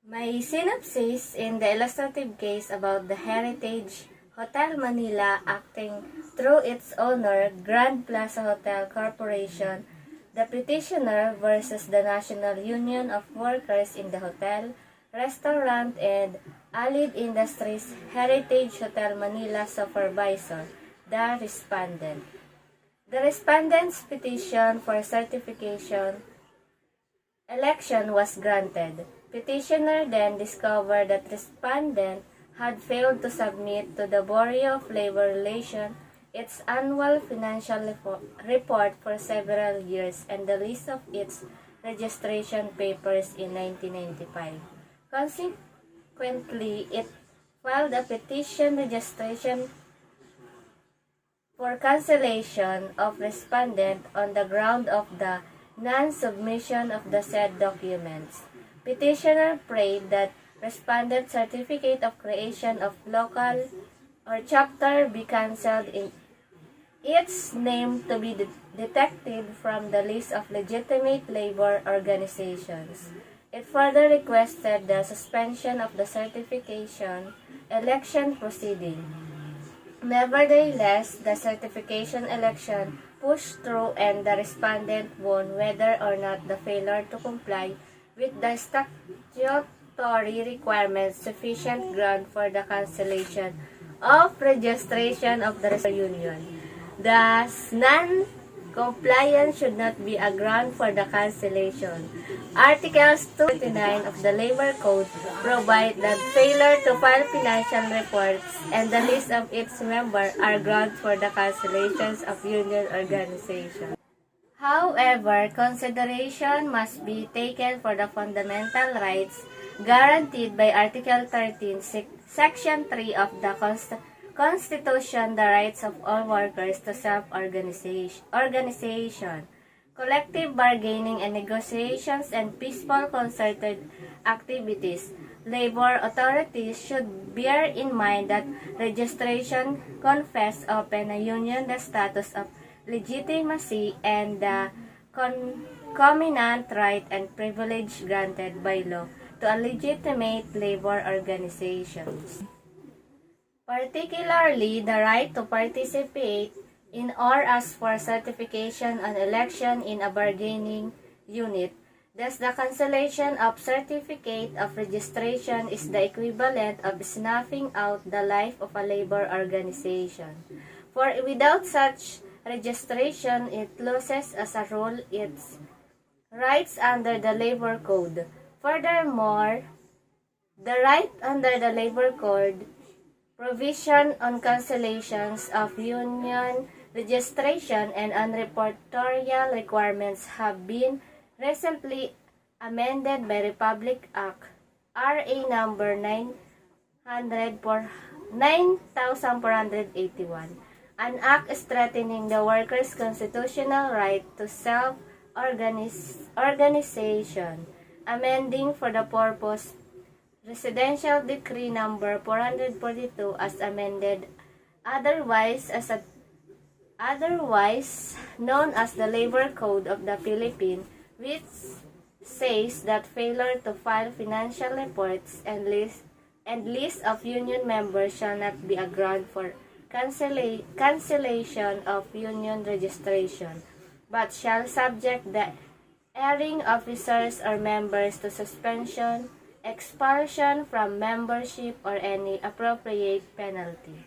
May synopsis in the illustrative case about the Heritage Hotel Manila acting through its owner, Grand Plaza Hotel Corporation, the petitioner versus the National Union of Workers in the Hotel, Restaurant and Allied Industries Heritage Hotel Manila Supervisor, the respondent. The respondent's petition for certification election was granted. Petitioner then discovered that respondent had failed to submit to the Bureau of Labor Relations its annual financial report for several years and the list of its registration papers in 1995. Consequently, it filed a petition registration for cancellation of respondent on the ground of the non-submission of the said documents. Petitioner prayed that respondent certificate of creation of local or chapter be cancelled in its name to be detected from the list of legitimate labor organizations. It further requested the suspension of the certification election proceeding. Nevertheless, the certification election pushed through and the respondent won whether or not the failure to comply with the statutory requirements sufficient ground for the cancellation of registration of the union. Thus, non-compliance should not be a ground for the cancellation. Articles 239 of the Labor Code provide that failure to file financial reports and the list of its members are grounds for the cancellations of union organization. However, consideration must be taken for the fundamental rights guaranteed by Article 13, Section 3 of the Constitution, the rights of all workers to self-organization, collective bargaining and negotiations, and peaceful concerted activities. Labor authorities should bear in mind that registration confers open a union the status of legitimacy and the concomitant right and privilege granted by law to a legitimate labor organizations. Particularly, the right to participate in or ask for certification on election in a bargaining unit. Thus, the cancellation of certificate of registration is the equivalent of snuffing out the life of a labor organization. For without such registration, it loses as a rule its rights under the Labor Code. Furthermore, the right under the Labor Code provision on cancellations of union registration and on reportorial requirements have been recently amended by Republic Act RA number 9481, an act strengthening the workers' constitutional right to self-organization, amending for the purpose Residential Decree number 442 as amended, otherwise known as the Labor Code of the Philippines, which says that failure to file financial reports and list of union members shall not be a ground for cancellation of union registration, but shall subject the erring officers or members to suspension, expulsion from membership, or any appropriate penalty.